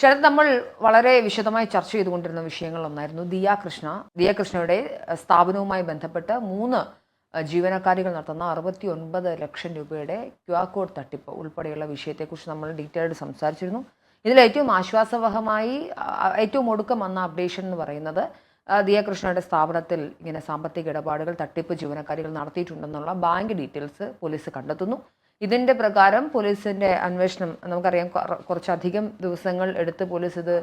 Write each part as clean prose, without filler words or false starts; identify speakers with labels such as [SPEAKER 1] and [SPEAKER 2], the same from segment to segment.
[SPEAKER 1] ശരത്, നമ്മൾ വളരെ വിശദമായി ചർച്ച ചെയ്തുകൊണ്ടിരുന്ന വിഷയങ്ങളൊന്നായിരുന്നു ദിയ കൃഷ്ണയുടെ സ്ഥാപനവുമായി ബന്ധപ്പെട്ട് 3 ജീവനക്കാരികൾ നടത്തുന്ന 69 ലക്ഷം രൂപയുടെ QR കോഡ് തട്ടിപ്പ് ഉൾപ്പെടെയുള്ള വിഷയത്തെക്കുറിച്ച് നമ്മൾ ഡീറ്റെയിൽഡ് സംസാരിച്ചിരുന്നു. ഇതിൽ ഏറ്റവും ആശ്വാസവഹമായി ഏറ്റവും ഒടുക്കം വന്ന അപ്ഡേഷൻ എന്ന് പറയുന്നത് ദിയ കൃഷ്ണയുടെ സ്ഥാപനത്തിൽ ഇങ്ങനെ സാമ്പത്തിക ഇടപാടുകൾ തട്ടിപ്പ് ജീവനക്കാരികൾ നടത്തിയിട്ടുണ്ടെന്നുള്ള ബാങ്ക് ഡീറ്റെയിൽസ് പോലീസ് കണ്ടെത്തുന്നു. ഇതിൻ്റെ പ്രകാരം പോലീസിൻ്റെ അന്വേഷണം നമുക്കറിയാം, കുറച്ചധികം ദിവസങ്ങൾ എടുത്ത് പോലീസ് ഇത്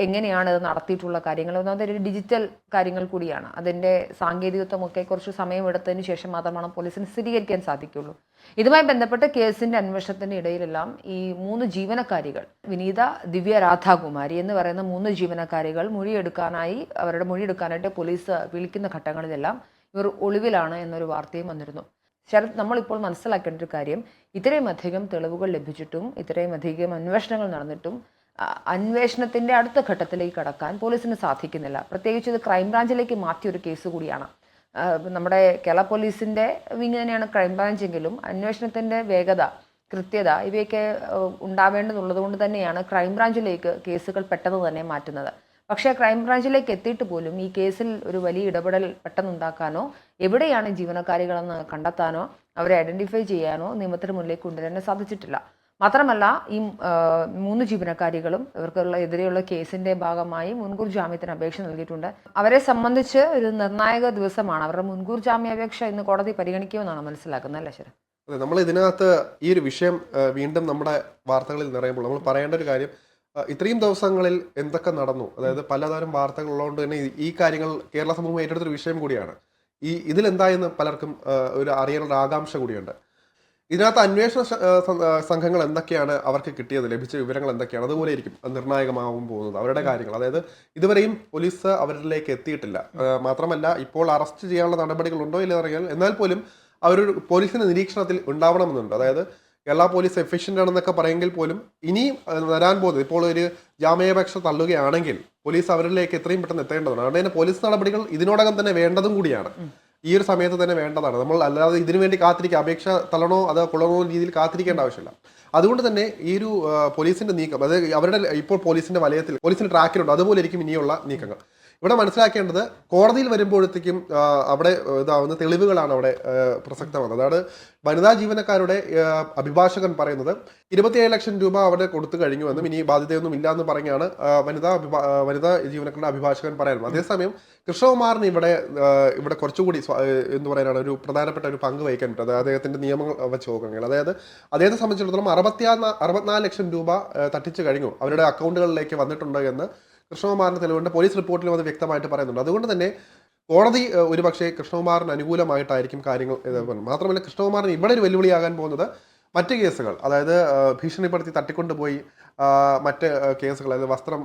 [SPEAKER 1] എങ്ങനെയാണ് ഇത് നടത്തിയിട്ടുള്ള കാര്യങ്ങൾ, ഒന്നാമതൊരു ഡിജിറ്റൽ കാര്യങ്ങൾ കൂടിയാണ്. അതിൻ്റെ സാങ്കേതികത്വമൊക്കെ കുറച്ച് സമയമെടുത്തതിന് ശേഷം മാത്രമാണ് പോലീസിന് സ്ഥിരീകരിക്കാൻ സാധിക്കുള്ളൂ. ഇതുമായി ബന്ധപ്പെട്ട് കേസിൻ്റെ അന്വേഷണത്തിൻ്റെ ഇടയിലെല്ലാം ഈ 3 ജീവനക്കാരികൾ, വിനീത, ദിവ്യ, രാധാകുമാരി എന്ന് പറയുന്ന 3 ജീവനക്കാരികൾ അവരുടെ മൊഴിയെടുക്കാനായിട്ട് പോലീസ് വിളിക്കുന്ന ഘട്ടങ്ങളിലെല്ലാം ഇവർ ഒളിവിലാണ് എന്നൊരു വാർത്തയും വന്നിരുന്നു. ശരത്, നമ്മളിപ്പോൾ മനസ്സിലാക്കേണ്ട ഒരു കാര്യം, ഇത്രയും അധികം തെളിവുകൾ ലഭിച്ചിട്ടും ഇത്രയും അധികം അന്വേഷണങ്ങൾ നടന്നിട്ടും അന്വേഷണത്തിൻ്റെ അടുത്ത ഘട്ടത്തിലേക്ക് കടക്കാൻ പോലീസിന് സാധിക്കുന്നില്ല. പ്രത്യേകിച്ച് ഇത് ക്രൈംബ്രാഞ്ചിലേക്ക് മാറ്റിയൊരു കേസ് കൂടിയാണ്. നമ്മുടെ കേരള പോലീസിൻ്റെ വിങ് തന്നെയാണ് ക്രൈംബ്രാഞ്ചെങ്കിലും അന്വേഷണത്തിൻ്റെ വേഗത, കൃത്യത ഇവയൊക്കെ ഉണ്ടാവേണ്ടതുള്ളത് കൊണ്ട് തന്നെയാണ് ക്രൈംബ്രാഞ്ചിലേക്ക് കേസുകൾ പെട്ടെന്ന് തന്നെ മാറ്റുന്നത്. പക്ഷേ ക്രൈംബ്രാഞ്ചിലേക്ക് എത്തിയിട്ട് പോലും ഈ കേസിൽ ഒരു വലിയ ഇടപെടൽ പെട്ടെന്നുണ്ടാക്കാനോ എവിടെയാണ് ജീവനക്കാരികളെന്ന് കണ്ടെത്താനോ അവരെ ഐഡൻറ്റിഫൈ ചെയ്യാനോ നിയമത്തിന് മുന്നിലേക്ക് കൊണ്ടുവരാനോ സാധിച്ചിട്ടില്ല. മാത്രമല്ല, ഈ 3 ജീവനക്കാരികളും ഇവർക്കുള്ള എതിരെയുള്ള കേസിൻ്റെ ഭാഗമായി മുൻകൂർ ജാമ്യത്തിന് അപേക്ഷ നൽകിയിട്ടുണ്ട്. അവരെ സംബന്ധിച്ച് ഒരു നിർണായക ദിവസമാണ്. അവരുടെ മുൻകൂർ ജാമ്യാപേക്ഷ ഇന്ന് കോടതി പരിഗണിക്കുമെന്നാണ് മനസ്സിലാക്കുന്നത്, അല്ലേ ശരി?
[SPEAKER 2] അതെ, നമ്മൾ ഇതിനകത്ത് ഈ ഒരു വിഷയം വീണ്ടും നമ്മുടെ വാർത്തകളിൽ നിറയുമ്പോൾ നമ്മൾ പറയേണ്ട ഒരു കാര്യം, ഇത്രയും ദിവസങ്ങളിൽ എന്തൊക്കെ നടന്നു, അതായത് പലതരം വാർത്തകൾ ഉള്ളതുകൊണ്ട് തന്നെ ഈ കാര്യങ്ങൾ കേരള സമൂഹം ഏറ്റെടുത്തൊരു വിഷയം കൂടിയാണ്. ഇതിലെന്തായെന്ന് പലർക്കും അറിയാനുള്ള ആകാംക്ഷ കൂടിയുണ്ട്. ഇതിനകത്ത് അന്വേഷണ സംഘങ്ങൾ എന്തൊക്കെയാണ് അവർക്ക് കിട്ടിയത്, ലഭിച്ച വിവരങ്ങൾ എന്തൊക്കെയാണ്, അതുപോലെ ആയിരിക്കും നിർണായകമാവും പോകുന്നത് അവരുടെ കാര്യങ്ങൾ. അതായത് ഇതുവരെയും പോലീസ് അവരിലേക്ക് എത്തിയിട്ടില്ല. മാത്രമല്ല, ഇപ്പോൾ അറസ്റ്റ് ചെയ്യാനുള്ള നടപടികൾ ഉണ്ടോ ഇല്ലെന്ന് അറിയാൻ, എന്നാൽ പോലും അവരൊരു പോലീസിന്റെ നിരീക്ഷണത്തിൽ ഉണ്ടാവണമെന്നുണ്ട്. അതായത് കേരള പോലീസ് എഫിഷ്യൻ്റ് ആണെന്നൊക്കെ പറയുമെങ്കിൽ പോലും ഇനി വരാൻ പോകുന്നത്, ഇപ്പോൾ ഒരു ജാമ്യാപേക്ഷ തള്ളുകയാണെങ്കിൽ പോലീസ് അവരിലേക്ക് എത്രയും പെട്ടെന്ന് എത്തേണ്ടതാണ്. അതുകൊണ്ട് തന്നെ പോലീസ് നടപടികൾ ഇതിനോടകം തന്നെ വേണ്ടതും കൂടിയാണ്, ഈ ഒരു സമയത്ത് തന്നെ വേണ്ടതാണ്. നമ്മൾ അല്ലാതെ ഇതിനു വേണ്ടി കാത്തിരിക്കുക, അപേക്ഷ തള്ളണോ അതോ കൊള്ളണോ രീതിയിൽ കാത്തിരിക്കേണ്ട ആവശ്യമില്ല. അതുകൊണ്ട് തന്നെ ഈ ഒരു പോലീസിന്റെ നീക്കം, അതായത് അവരുടെ ഇപ്പോൾ പോലീസിന്റെ വലയത്തിൽ, പോലീസിന്റെ ട്രാക്കിലുണ്ട്, അതുപോലെ ഇരിക്കും ഇനിയുള്ള നീക്കങ്ങൾ. ഇവിടെ മനസ്സിലാക്കേണ്ടത്, കോടതിയിൽ വരുമ്പോഴത്തേക്കും അവിടെ ഇതാവുന്ന തെളിവുകളാണ് അവിടെ പ്രസക്തമാകുന്നത്. അതാണ് വനിതാ ജീവനക്കാരുടെ അഭിഭാഷകൻ പറയുന്നത് 27 ലക്ഷം രൂപ അവിടെ കൊടുത്തു കഴിഞ്ഞുവെന്നും ഇനി ബാധ്യതയൊന്നും ഇല്ല എന്ന് പറഞ്ഞാണ് വനിതാ ജീവനക്കാരുടെ അഭിഭാഷകൻ പറയുന്നത്. അതേസമയം കൃഷ്ണകുമാറിന് ഇവിടെ കുറച്ചുകൂടി എന്ന് പറയാനാണ് ഒരു പ്രധാനപ്പെട്ട ഒരു പങ്ക് വഹിക്കാൻ പറ്റും. അതായത് അദ്ദേഹത്തിന്റെ നിയമങ്ങൾ വെച്ച് നോക്കുകയാണെങ്കിൽ, അതായത് അദ്ദേഹത്തെ സംബന്ധിച്ചിടത്തോളം 64 ലക്ഷം രൂപ തട്ടിച്ചു കഴിഞ്ഞു, അവരുടെ അക്കൗണ്ടുകളിലേക്ക് വന്നിട്ടുണ്ട് എന്ന് കൃഷ്ണകുമാറിന്റെ തെളിവുണ്ട്. പോലീസ് റിപ്പോർട്ടിലും അത് വ്യക്തമായിട്ട് പറയുന്നുണ്ട്. അതുകൊണ്ട് തന്നെ കോടതി ഒരുപക്ഷെ കൃഷ്ണകുമാറിന് അനുകൂലമായിട്ടായിരിക്കും കാര്യങ്ങൾ. മാത്രമല്ല, കൃഷ്ണകുമാറിന് ഇവിടെ ഒരു വെല്ലുവിളിയാകാൻ പോകുന്നത് മറ്റ് കേസുകൾ, അതായത് ഭീഷണിപ്പെടുത്തി തട്ടിക്കൊണ്ടുപോയി മറ്റ് കേസുകൾ, അതായത് വസ്ത്രം,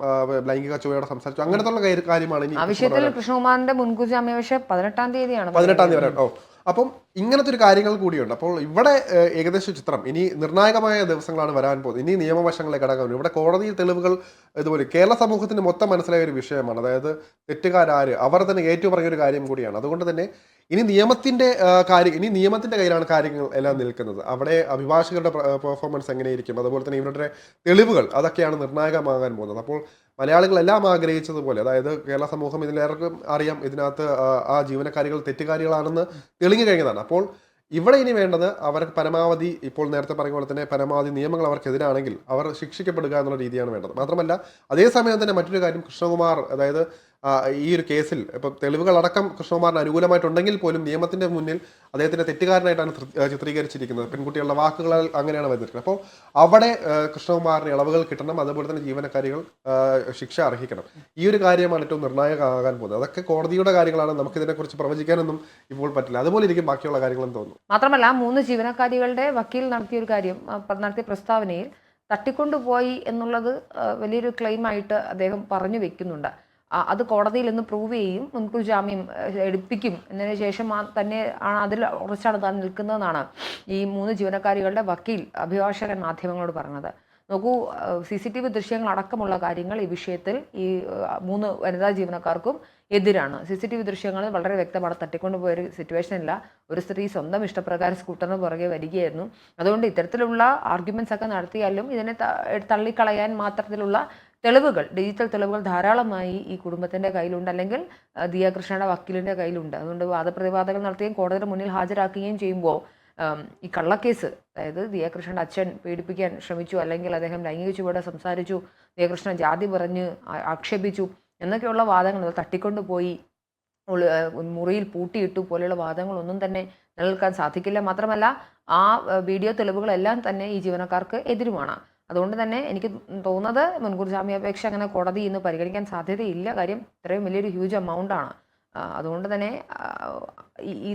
[SPEAKER 2] ലൈംഗിക ചുവയോടെ സംസാരിച്ചു, അങ്ങനത്തുള്ള കാര്യമാണ്. ഇനി
[SPEAKER 1] കൃഷ്ണകുമാറിന്റെ മുൻകൂർ ജാമ്യാപേക്ഷ 18-ാം തീയതിയാണ്.
[SPEAKER 2] 18-ാം തീയതി. അപ്പം ഇങ്ങനത്തെ ഒരു കാര്യങ്ങൾ കൂടിയുണ്ട്. അപ്പോൾ ഇവിടെ ഏകദേശം ചിത്രം ഇനി നിർണായകമായ ദിവസങ്ങളാണ് വരാൻ പോകുന്നത്. ഇനി നിയമവശങ്ങളെ കടക്കാൻ ഇവിടെ കോടതി തെളിവുകൾ ഇതുപോലെ കേരള സമൂഹത്തിന് മൊത്തം മനസ്സിലായ ഒരു വിഷയമാണ്. അതായത് തെറ്റുകാരാര് അവർ തന്നെ ഏറ്റു പറഞ്ഞൊരു കാര്യം കൂടിയാണ്. അതുകൊണ്ട് തന്നെ ഇനി നിയമത്തിന്റെ കയ്യിലാണ് കാര്യങ്ങൾ എല്ലാം നിൽക്കുന്നത്. അവിടെ അഭിഭാഷകരുടെ പെർഫോമൻസ് എങ്ങനെയിരിക്കും, അതുപോലെ തന്നെ ഇവരുടെ തെളിവുകൾ, അതൊക്കെയാണ് നിർണായകമാകാൻ പോകുന്നത്. അപ്പോൾ മലയാളികളെല്ലാം ആഗ്രഹിച്ചതുപോലെ, അതായത് കേരള സമൂഹം ഇതിലേറെക്കും അറിയാം, ഇതിനകത്ത് ആ ജീവനക്കാരികൾ തെറ്റുകാരികളാണെന്ന് തെളിഞ്ഞു കഴിഞ്ഞതാണ്. അപ്പോൾ ഇവിടെ ഇനി വേണ്ടത് അവർക്ക് പരമാവധി, ഇപ്പോൾ നേരത്തെ പറഞ്ഞ പോലെ തന്നെ പരമാവധി നിയമങ്ങൾ അവർക്കെതിരാണെങ്കിൽ അവർ ശിക്ഷിക്കപ്പെടുക എന്നുള്ള രീതിയാണ് വേണ്ടത്. മാത്രമല്ല, അതേസമയം തന്നെ മറ്റൊരു കാര്യം, കൃഷ്ണകുമാർ, അതായത് ഈ ഒരു കേസിൽ ഇപ്പം തെളിവുകളടക്കം കൃഷ്ണകുമാറിന് അനുകൂലമായിട്ടുണ്ടെങ്കിൽ പോലും നിയമത്തിന്റെ മുന്നിൽ അദ്ദേഹത്തിന്റെ തെറ്റുകാരനായിട്ടാണ് ചിത്രീകരിച്ചിരിക്കുന്നത്. പെൺകുട്ടികളുടെ വാക്കുകൾ അങ്ങനെയാണ് വന്നിരിക്കുന്നത്. അപ്പോൾ അവിടെ കൃഷ്ണകുമാറിന് ഇളവുകൾ കിട്ടണം, അതുപോലെ തന്നെ ജീവനക്കാരികൾ ശിക്ഷ അർഹിക്കണം. ഈ ഒരു കാര്യമാണ് ഏറ്റവും നിർണായകമാകാൻ പോകുന്നത്. അതൊക്കെ കോടതിയുടെ കാര്യങ്ങളാണ്, നമുക്കിതിനെക്കുറിച്ച് പ്രവചിക്കാനൊന്നും ഇപ്പോൾ പറ്റില്ല. അതുപോലെ ഇരിക്കും ബാക്കിയുള്ള കാര്യങ്ങളെന്ന് തോന്നുന്നു.
[SPEAKER 1] മാത്രമല്ല, 3 ജീവനക്കാരികളുടെ വക്കീൽ നടത്തിയ പ്രസ്താവനയിൽ തട്ടിക്കൊണ്ടുപോയി എന്നുള്ളത് വലിയൊരു ക്ലെയിമായിട്ട് അദ്ദേഹം പറഞ്ഞു വെക്കുന്നുണ്ട്. അത് കോടതിയിൽ നിന്ന് പ്രൂവ് ചെയ്യും, മുൻകൂർ ജാമ്യം എടുപ്പിക്കും എന്നതിന് ശേഷം തന്നെ ആണ് അതിൽ ഉറച്ചാണ് താൻ നിൽക്കുന്നതെന്നാണ് ഈ 3 ജീവനക്കാരികളുടെ വക്കീൽ അഭിഭാഷകൻ മാധ്യമങ്ങളോട് പറഞ്ഞത്. നോക്കൂ, CCTV ദൃശ്യങ്ങളടക്കമുള്ള കാര്യങ്ങൾ ഈ വിഷയത്തിൽ ഈ 3 വനിതാ ജീവനക്കാർക്കും എതിരാണ്. CCTV ദൃശ്യങ്ങളിൽ വളരെ വ്യക്തമാണ്, തട്ടിക്കൊണ്ടുപോയൊരു സിറ്റുവേഷനില്ല. ഒരു സ്ത്രീ സ്വന്തം ഇഷ്ടപ്രകാരം സ്കൂട്ടറിന് പുറകെ വരികയായിരുന്നു. അതുകൊണ്ട് ഇത്തരത്തിലുള്ള ആർഗ്യുമെന്റ്സ് ഒക്കെ നടത്തിയാലും ഇതിനെ തള്ളിക്കളയാൻ മാത്രത്തിലുള്ള തെളിവുകൾ, ഡിജിറ്റൽ തെളിവുകൾ ധാരാളമായി ഈ കുടുംബത്തിൻ്റെ കയ്യിലുണ്ട്, അല്ലെങ്കിൽ ദിയ കൃഷ്ണയുടെ വക്കീലിൻ്റെ കയ്യിലുണ്ട്. അതുകൊണ്ട് വാദപ്രതിവാദങ്ങൾ നടത്തുകയും കോടതിയുടെ മുന്നിൽ ഹാജരാക്കുകയും ചെയ്യുമ്പോൾ ഈ കള്ളക്കേസ്, അതായത് ദിയ കൃഷ്ണയുടെ അച്ഛൻ പീഡിപ്പിക്കാൻ ശ്രമിച്ചു, അല്ലെങ്കിൽ അദ്ദേഹം ലൈംഗിക ചുവടെ സംസാരിച്ചു, ദിയ കൃഷ്ണൻ ജാതി പറഞ്ഞ് ആക്ഷേപിച്ചു എന്നൊക്കെയുള്ള വാദങ്ങൾ, തട്ടിക്കൊണ്ടുപോയി മുറിയിൽ പൂട്ടിയിട്ടു പോലെയുള്ള വാദങ്ങളൊന്നും തന്നെ നിലനിൽക്കാൻ സാധിക്കില്ല. മാത്രമല്ല ആ വീഡിയോ തെളിവുകളെല്ലാം തന്നെ ഈ ജീവനക്കാർക്ക് എതിരുമാണ്. അതുകൊണ്ട് തന്നെ എനിക്ക് തോന്നുന്നത് മുൻകൂർ ജാമ്യാപേക്ഷ അങ്ങനെ കോടതി ഇന്ന് പരിഗണിക്കാൻ സാധ്യതയില്ല. കാര്യം ഇത്രയും വലിയൊരു ഹ്യൂജ് എമൗണ്ടാണ്. അതുകൊണ്ട് തന്നെ ഈ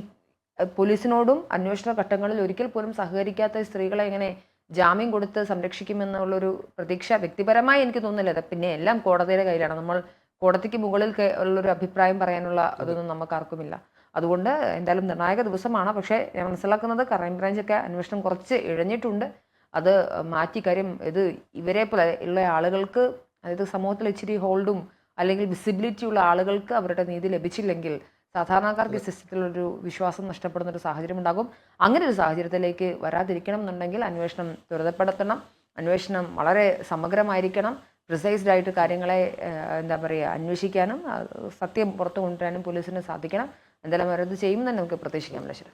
[SPEAKER 1] പോലീസിനോടും അന്വേഷണ ഘട്ടങ്ങളിൽ ഒരിക്കൽ പോലും സഹകരിക്കാത്ത സ്ത്രീകളെ എങ്ങനെ ജാമ്യം കൊടുത്ത് സംരക്ഷിക്കുമെന്നുള്ളൊരു പ്രതീക്ഷ വ്യക്തിപരമായി എനിക്ക് തോന്നുന്നില്ല. പിന്നെ എല്ലാം കോടതിയുടെ കയ്യിലാണ്. നമ്മൾ കോടതിക്ക് മുകളിൽ ഉള്ളൊരു അഭിപ്രായം പറയാനുള്ള അതൊന്നും നമുക്കാർക്കുമില്ല. അതുകൊണ്ട് എന്തായാലും നിർണായക ദിവസമാണ്. പക്ഷേ ഞാൻ മനസ്സിലാക്കുന്നത് ക്രൈംബ്രാഞ്ചൊക്കെ അന്വേഷണം കുറച്ച് ഇഴഞ്ഞിട്ടുണ്ട്. അത് മാറ്റി, കാര്യം ഇത് ഇവരെ പോലെ ഉള്ള ആളുകൾക്ക്, അതായത് സമൂഹത്തിൽ ഇച്ചിരി ഹോൾഡും അല്ലെങ്കിൽ വിസിബിലിറ്റി ഉള്ള ആളുകൾക്ക് അവരുടെ നീതി ലഭിച്ചില്ലെങ്കിൽ സാധാരണക്കാർക്ക് ഈ സിസ്റ്റത്തിലൊരു വിശ്വാസം നഷ്ടപ്പെടുന്ന ഒരു സാഹചര്യം ഉണ്ടാകും. അങ്ങനെ ഒരു സാഹചര്യത്തിലേക്ക് വരാതിരിക്കണം എന്നുണ്ടെങ്കിൽ അന്വേഷണം ത്വരിതപ്പെടുത്തണം. അന്വേഷണം വളരെ സമഗ്രമായിരിക്കണം. പ്രിസൈസ്ഡ് ആയിട്ട് കാര്യങ്ങളെ എന്താ പറയുക, അന്വേഷിക്കാനും സത്യം പുറത്തു കൊണ്ടുവരാനും പോലീസിന് സാധിക്കണം. എന്തായാലും അവരത് ചെയ്യുമെന്ന് തന്നെ നമുക്ക് പ്രതീക്ഷിക്കാം. ശരി.